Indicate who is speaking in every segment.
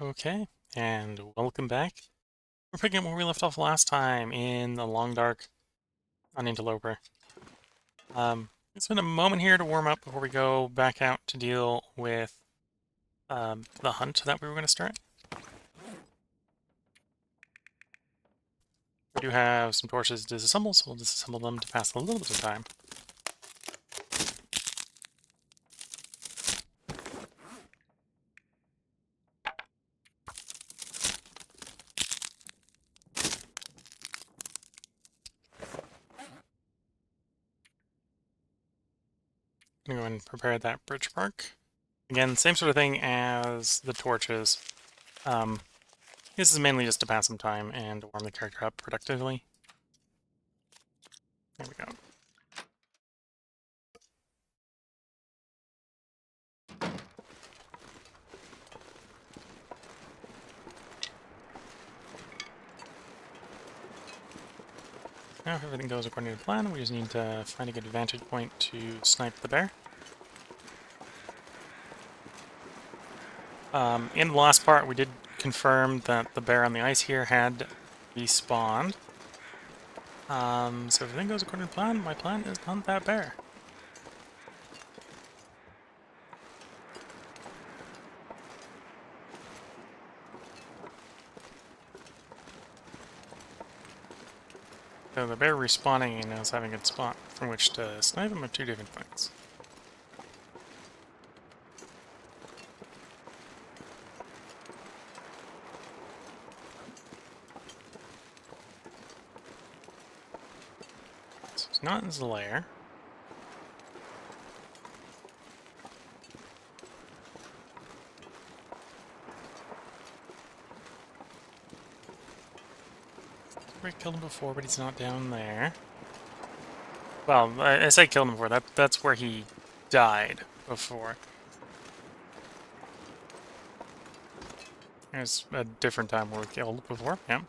Speaker 1: Okay, and welcome back. We're picking up where we left off last time in the Long Dark on Interloper. Spend a moment here to warm up before we go back out to deal with the hunt that we were going to start. We do have some torches to disassemble, so we'll disassemble them to pass a little bit of time. I'm going to go and prepare that bridge bark. Again, same sort of thing as the torches. This is mainly just to pass some time and warm the character up productively. There we go. Now if everything goes according to plan, we just need to find a good vantage point to snipe the bear. In the last part, we did confirm that the bear on the ice here had respawned. So if everything goes according to plan, my plan is to hunt that bear. So the bear respawning and us having a spot from which to snipe him are two different things. So he's not in his lair. We killed him before, but he's not down there. Well, I say killed him before. That's where he died before. There's a different time where we killed before. Yeah.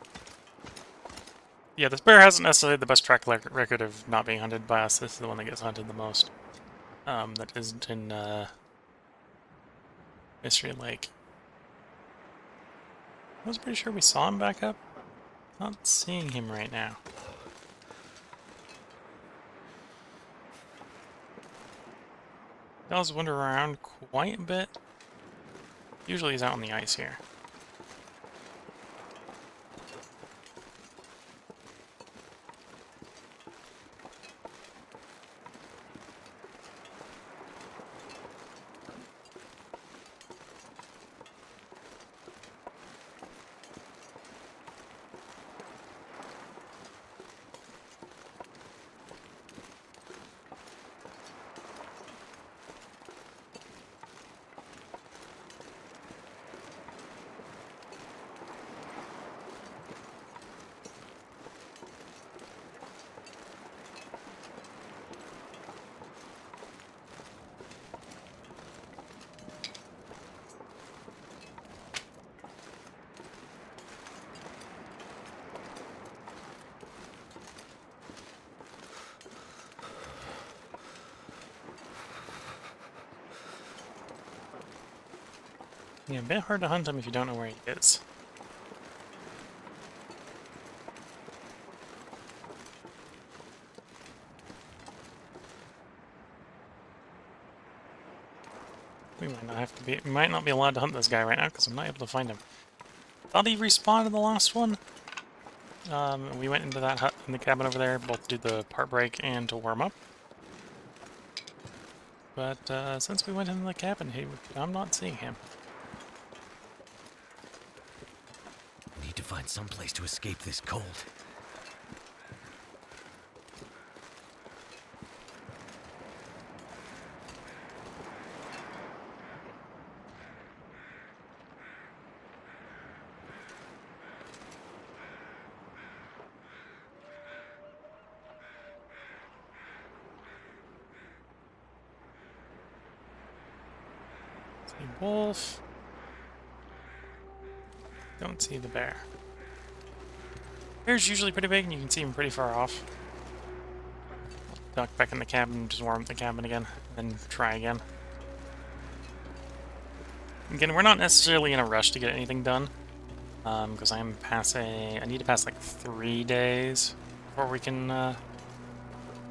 Speaker 1: Yeah, this bear hasn't necessarily the best track record of not being hunted by us. This is the one that gets hunted the most. That isn't in Mystery Lake. I was pretty sure we saw him back up. Not seeing him right now. He does wander around quite a bit. Usually he's out on the ice here. Yeah, a bit hard to hunt him if you don't know where he is. We might not be allowed to hunt this guy right now because I'm not able to find him. Thought he respawned in the last one. We went into that hut in the cabin over there, both to do the part break and to warm up. But since we went into the cabin, I'm not seeing him.
Speaker 2: Need to find some place to escape this cold.
Speaker 1: See wolf. Don't see the bear. Bear's usually pretty big and you can see him pretty far off. Duck back in the cabin, just warm up the cabin again, and then try again. Again, we're not necessarily in a rush to get anything done, because I need to pass like 3 days before we can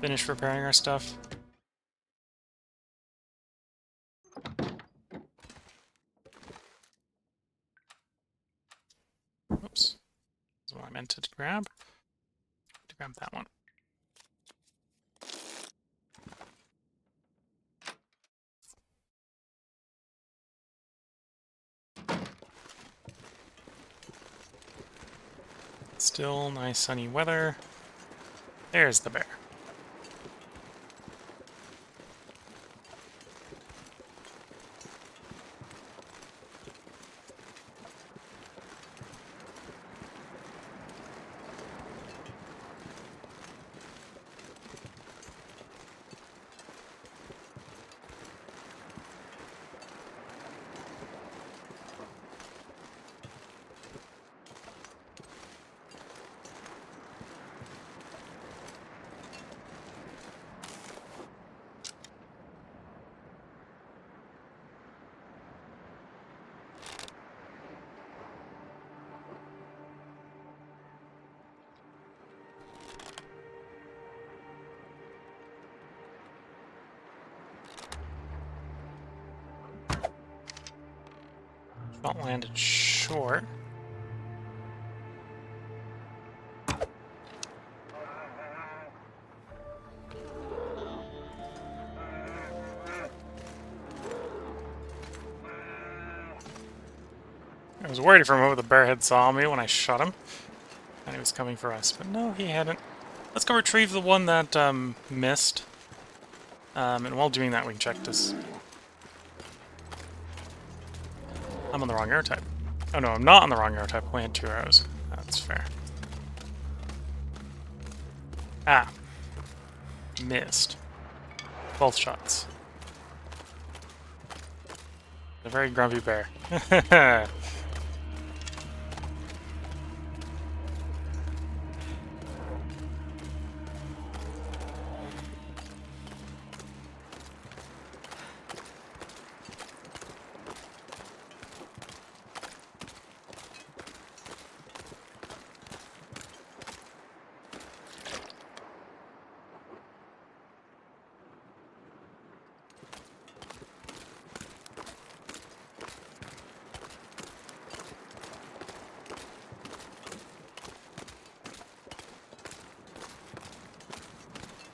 Speaker 1: finish repairing our stuff. Oops, that's what I meant to grab. To grab that one. Still nice sunny weather. There's the bear. Shot landed short. I was worried for a moment the bear had saw me when I shot him, and he was coming for us, but no, he hadn't. Let's go retrieve the one that missed. And while doing that, we can check this. I'm on the wrong arrow type. Oh no, I'm not on the wrong arrow type. I only had 2 arrows. That's fair. Ah. Missed. Both shots. A very grumpy bear.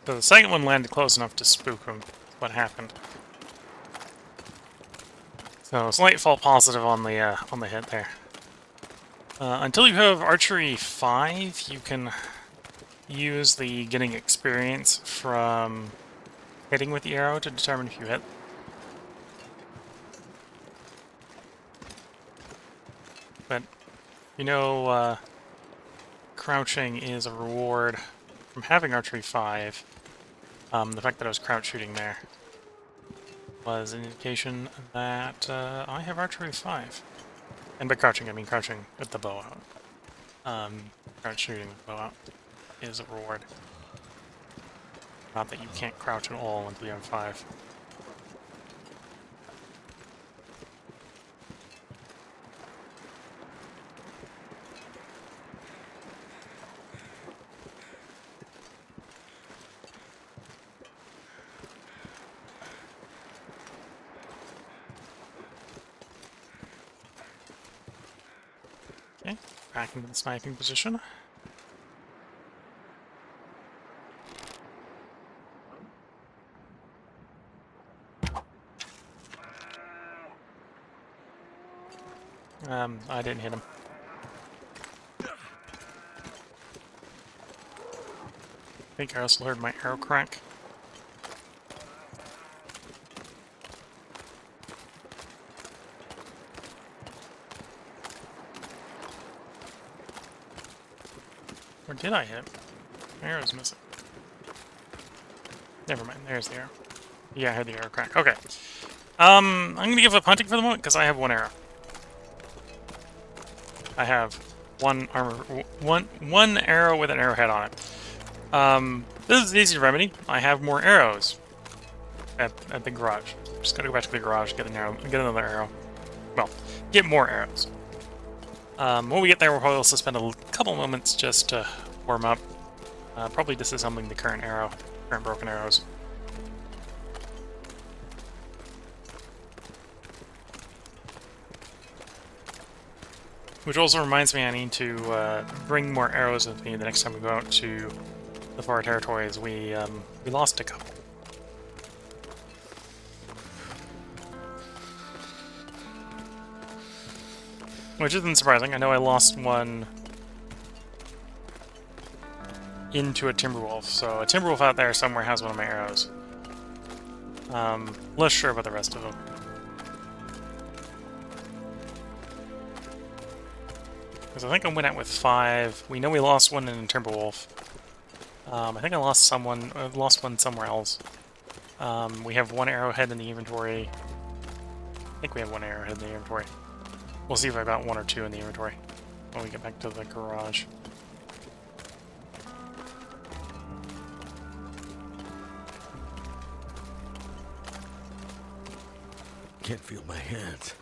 Speaker 1: So the second one landed close enough to spook him. What happened? So slight fault positive on the hit there. Until you have archery 5, you can use the getting experience from hitting with the arrow to determine if you hit. But crouching is a reward from having archery 5. The fact that I was crouch shooting there was an indication that I have archery 5. And by crouching, I mean crouching with the bow out. Crouch shooting with the bow out is a reward. Not that you can't crouch at all until you have 5. Okay, back into the sniping position. I didn't hit him. I think I also heard my arrow crack. Or did I hit him? My arrow's missing. Never mind, there's the arrow. Yeah, I heard the arrow crack. Okay. I'm gonna give up hunting for the moment because I have 1 arrow. I have one arrow with an arrowhead on it. This is easy to remedy. I have more arrows at the garage. Just gotta go back to the garage, get another arrow. well, get more arrows. When we get there, we'll probably also spend a couple moments just to warm up. Probably disassembling the current broken arrows. Which also reminds me I need to bring more arrows with me the next time we go out to the far territories. We lost a couple. Which isn't surprising. I know I lost one into a Timberwolf, so a Timberwolf out there somewhere has one of my arrows. Less sure about the rest of them. Because I think I went out with 5. We know we lost one in a Timberwolf. I think I lost one somewhere else. We have 1 arrowhead in the inventory. I think we have 1 arrowhead in the inventory. We'll see if I got 1 or 2 in the inventory when we get back to the garage.
Speaker 2: Can't feel my hands.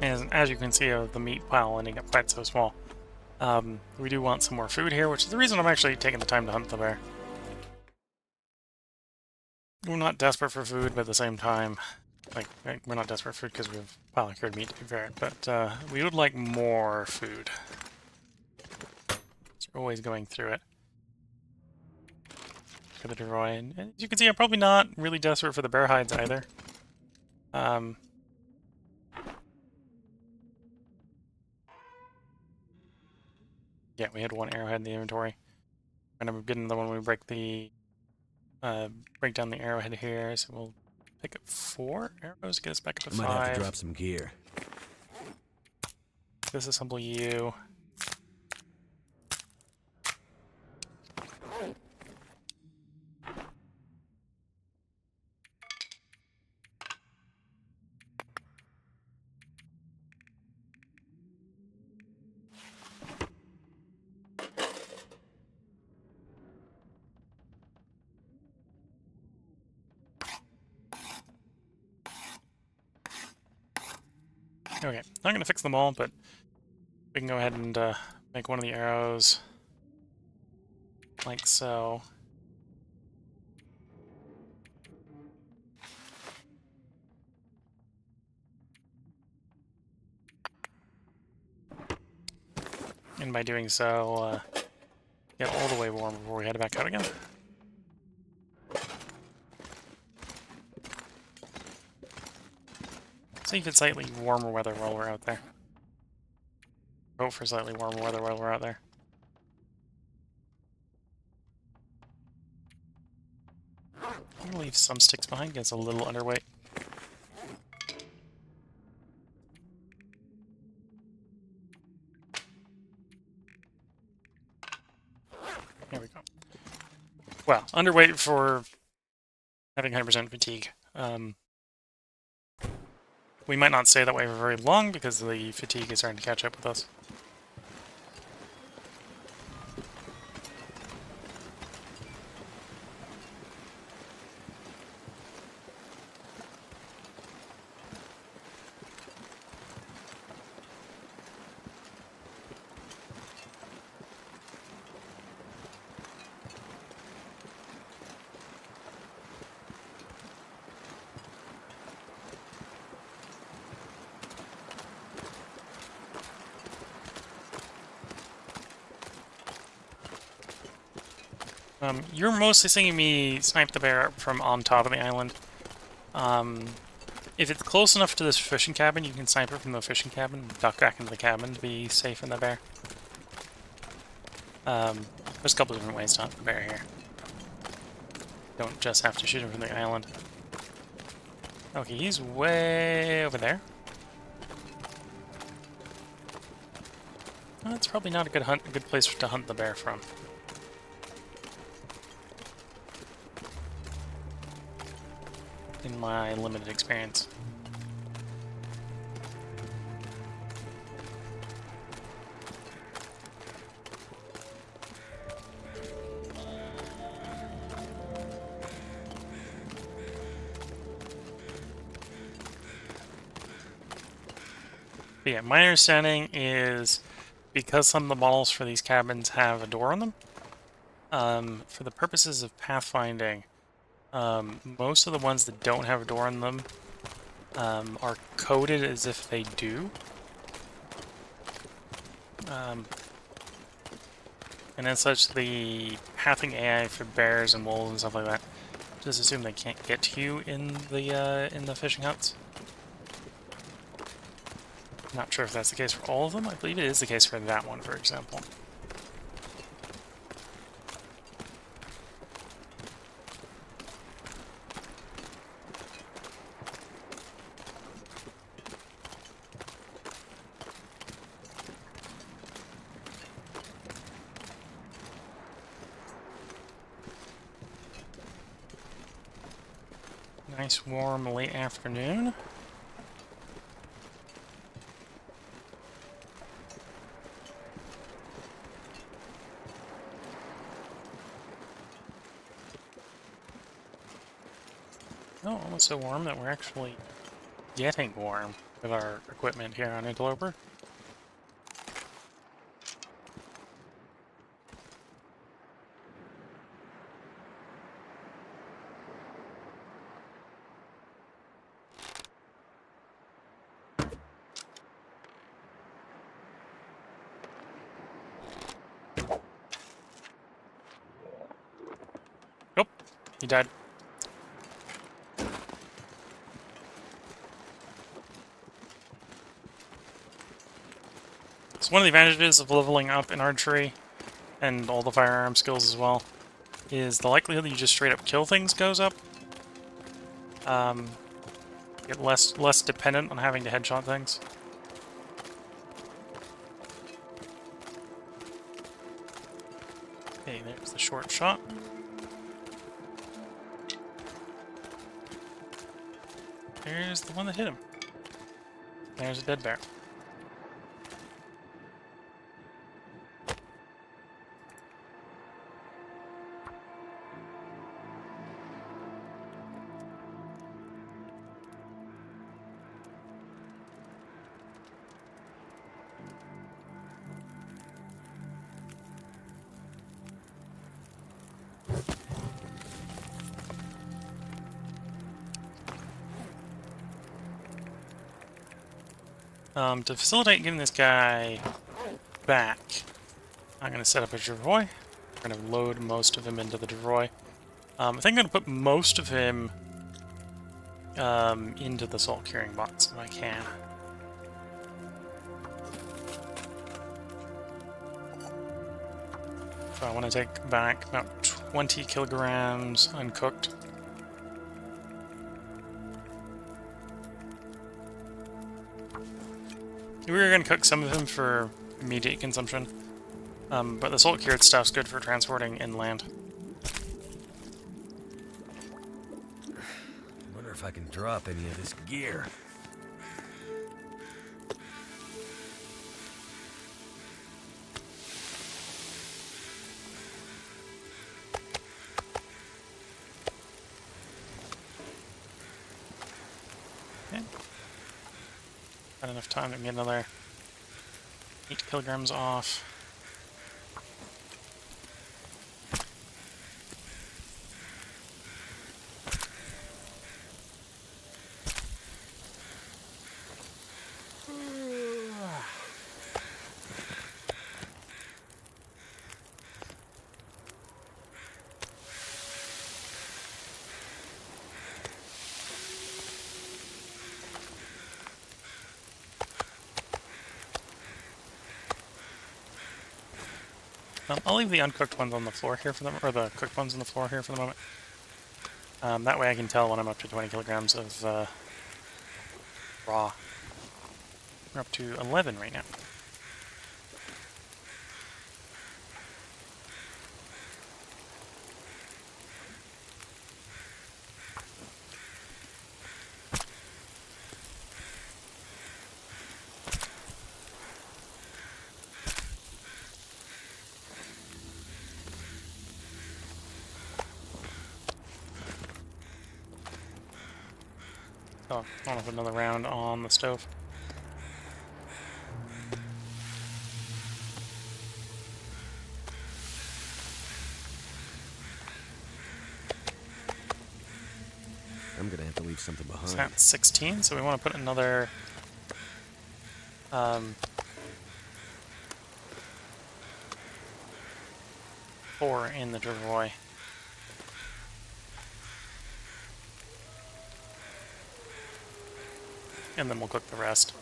Speaker 2: And as you can see, the meat pile ending up quite so small. We do want some more food here, which is the reason I'm actually taking the time to hunt the bear. We're not desperate for food, but at the same time, like we're not desperate for food because we have a pile of cured meat to be fair, but we would like more food. So we're always going through it. For the Deroy, and as you can see, I'm probably not really desperate for the bear hides either. Yeah, we had 1 arrowhead in the inventory. And I'm getting the one when we break down the arrowhead here, so we'll pick up 4 arrows, get us back up to 5. Might have to drop some gear.
Speaker 1: Disassemble you. Okay, not going to fix them all, but we can go ahead and make one of the arrows like so. And by doing so, get all the way warm before we head back out again. See if it's slightly warmer weather while we're out there. Vote for slightly warmer weather while we're out there. I'm gonna leave some sticks behind, gets a little underweight. There we go. Well, underweight for having 100% fatigue. We might not stay that way for very long because the fatigue is starting to catch up with us. You're mostly seeing me snipe the bear from on top of the island.
Speaker 2: If it's close enough to this fishing cabin, you can snipe it from the fishing cabin and duck back into the cabin to be safe from the bear. There's a couple different ways to hunt the bear here. Don't just have to shoot him from the island. Okay, he's way over there. Well, that's probably not a good place to hunt the bear from. In my limited experience. But yeah, my understanding is because some of the models for these cabins have a door on them, for the purposes of pathfinding, most of the ones that don't have a door on them are coded as if they do. And as such, the pathing AI for bears and wolves and stuff like that just assume they can't get to you in the fishing huts. Not sure if that's the case for all of them. I believe it is the case for that one, for example. Nice warm late afternoon. Oh, almost so warm that we're actually getting warm with our equipment here on Interloper. Nope, he died. So one of the advantages of leveling up in archery, and all the firearm skills as well, is the likelihood that you just straight up kill things goes up. Get less dependent on having to headshot things. Okay, there's the short shot. There's the one that hit him. There's a dead bear. To facilitate getting this guy back, I'm going to set up a Dravoy. I'm going to load most of him into the Dravoy. I think I'm going to put most of him into the salt curing box if I can. So I want to take back about 20 kilograms uncooked. We were going to cook some of him for immediate consumption, but the salt cured stuff's good for transporting inland.
Speaker 3: Wonder if I can drop any of this gear.
Speaker 2: Okay. Got enough time to get another 8 kilograms off. I'll leave the uncooked ones on the floor here for them, or the cooked ones on the floor here for the moment. That way I can tell when I'm up to 20 kilograms of raw. We're up to 11 right now. Oh, I'll have another round on the stove.
Speaker 3: I'm gonna have to leave something
Speaker 2: So
Speaker 3: behind.
Speaker 2: that's 16, so we want to put another 4 in the Driveroy. And then we'll cook the rest.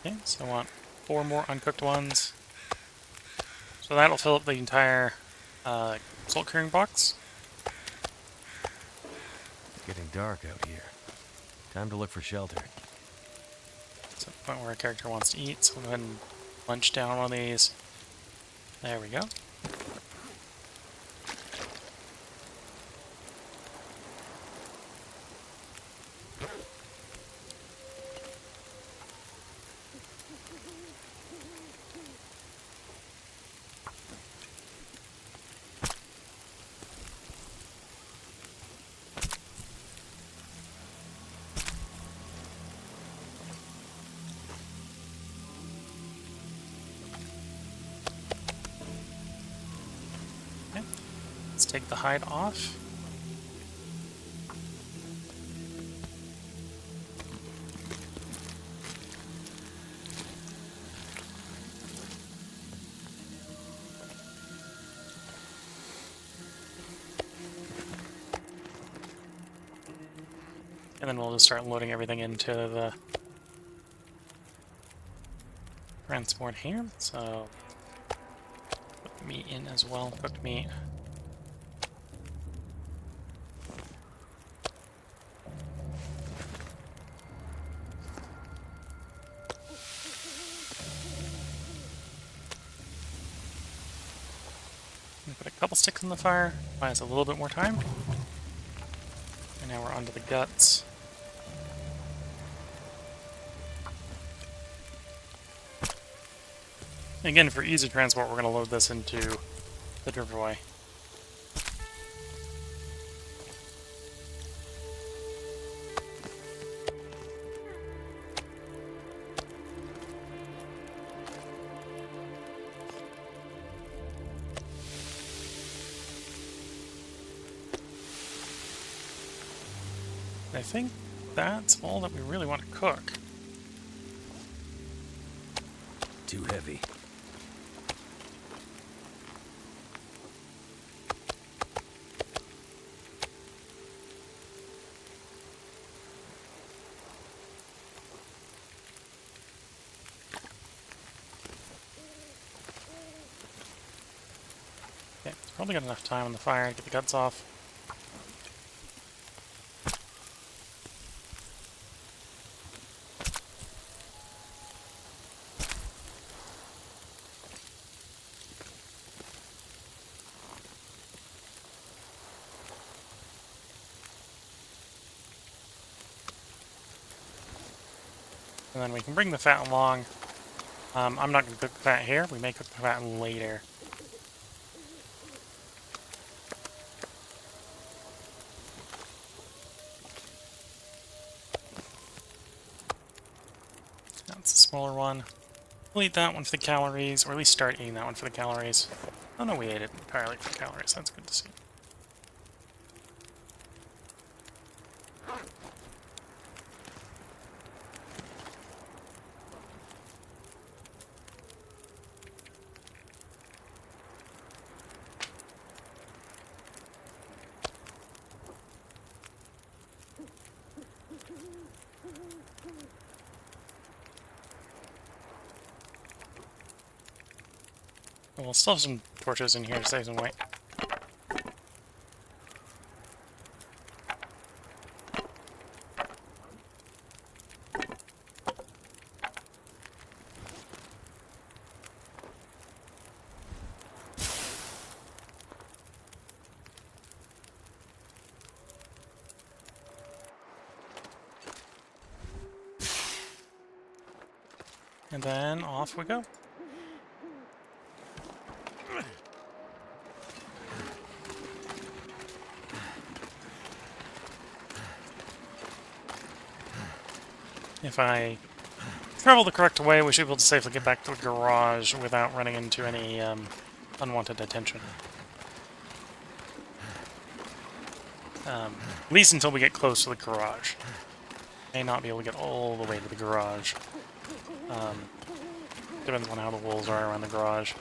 Speaker 2: Okay, so I want 4 more uncooked ones. So that'll fill up the entire salt curing box.
Speaker 3: It's getting dark out here. Time to look for shelter.
Speaker 2: So the point where a character wants to eat, so we'll go ahead and munch down one of these. There we go. Okay. Let's take the hide off. And then we'll just start loading everything into the transport here. So put the meat in as well, cooked meat. Put a couple sticks in the fire, buy us a little bit more time. And now we're onto the guts. Again, for ease of transport, we're going to load this into the Driveroy. I think that's all that we really want to cook.
Speaker 3: Too heavy.
Speaker 2: Okay, it's probably got enough time on the fire to get the guts off. And then we can bring the fat along. I'm not going to cook the fat here. We may cook the fat later. That's a smaller one. We'll eat that one for the calories, or at least start eating that one for the calories. Oh no, we ate it entirely for the calories. That's good to see. We'll still have some torches in here to save some weight. And then off we go. If I travel the correct way, we should be able to safely get back to the garage without running into any unwanted attention. At least until we get close to the garage. May not be able to get all the way to the garage. Depends on how the wolves are around the garage.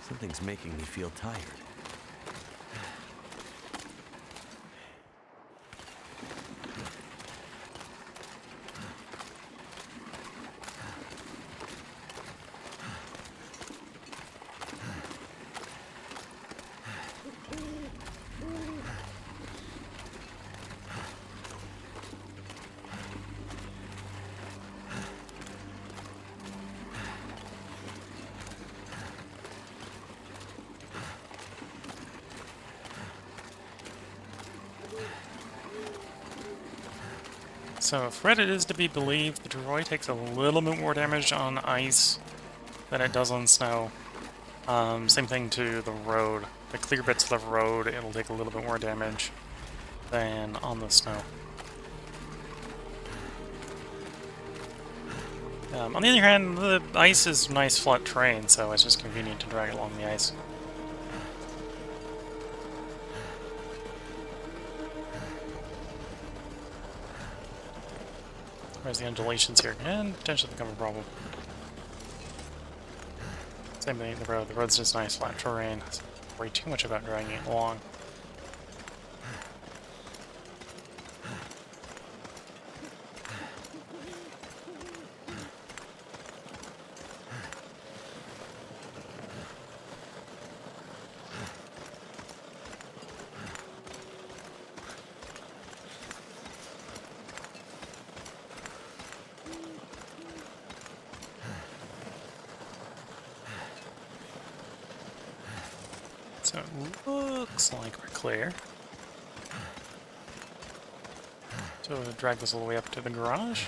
Speaker 3: Something's making me feel tired.
Speaker 2: So if Reddit is to be believed, the droid takes a little bit more damage on ice than it does on snow. Same thing to the road. The clear bits of the road, it'll take a little bit more damage than on the snow. On the other hand, the ice is nice flat terrain, so it's just convenient to drag it along the ice. Whereas the undulations here can potentially become a problem. Same thing with the road. The road's just nice flat terrain. So don't worry too much about dragging it along. So it looks like we're clear. So we'll drag this all the way up to the garage.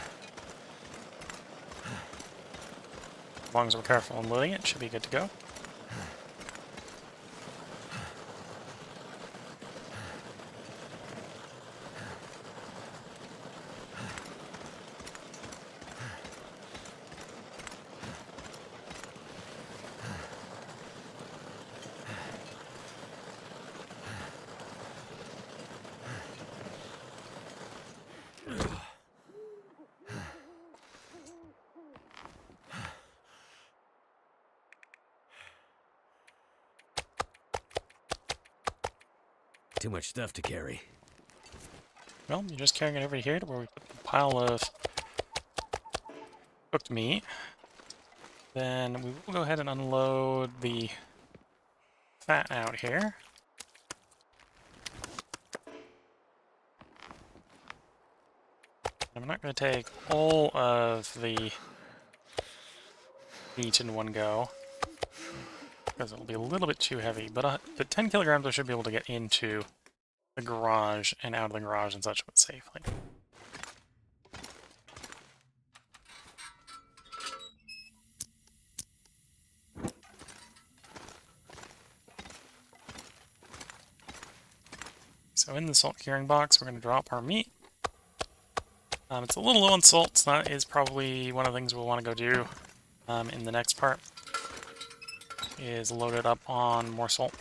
Speaker 2: As long as we're careful in loading it, should be good to go.
Speaker 3: Too much stuff to carry.
Speaker 2: Well, you're just carrying it over here to where we put the pile of cooked meat. Then we will go ahead and unload the fat out here. I'm not going to take all of the meat in one go, because it'll be a little bit too heavy, but 10 kilograms I should be able to get into the garage and out of the garage and such but safely. So in the salt curing box, we're going to drop our meat. It's a little low on salt, so that is probably one of the things we'll want to go do in the next part, is load it up on more salt.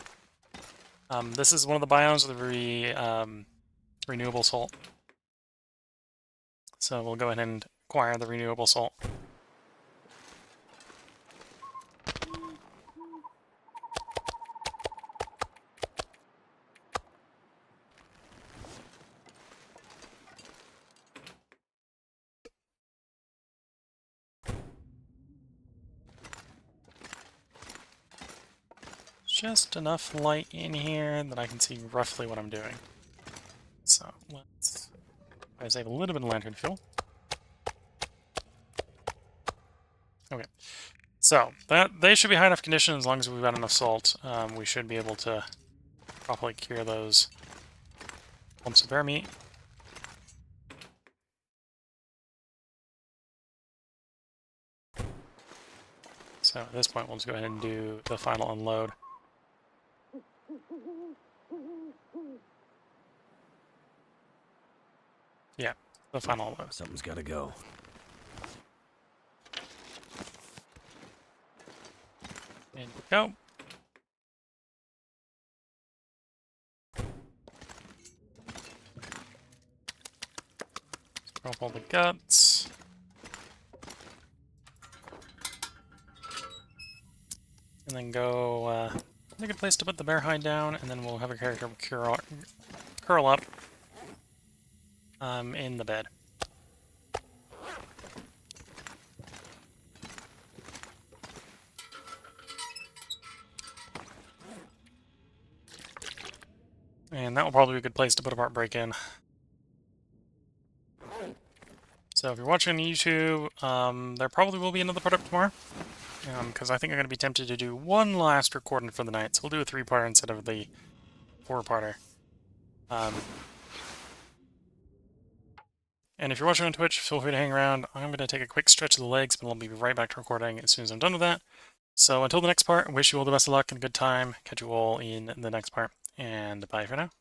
Speaker 2: This is one of the biomes with the renewable salt. So we'll go ahead and acquire the renewable salt. just enough light in here that I can see roughly what I'm doing. So let's try to save a little bit of lantern fuel. Okay, so that they should be high enough condition as long as we've got enough salt. We should be able to properly cure those lumps of bear meat. So at this point, we'll just go ahead and do the final unload. Yeah, the final unload.
Speaker 3: Something's got to go.
Speaker 2: In we go. Drop all the guts. And then go, a good place to put the bear hide down, and then we'll have a character curl up in the bed. And that will probably be a good place to put a part break in. So if you're watching on YouTube, there probably will be another part up tomorrow. Because I think I'm going to be tempted to do one last recording for the night. So we'll do a 3-parter instead of the 4-parter. And if you're watching on Twitch, feel free to hang around. I'm going to take a quick stretch of the legs, but I'll be right back to recording as soon as I'm done with that. So until the next part, I wish you all the best of luck and a good time. Catch you all in the next part. And bye for now.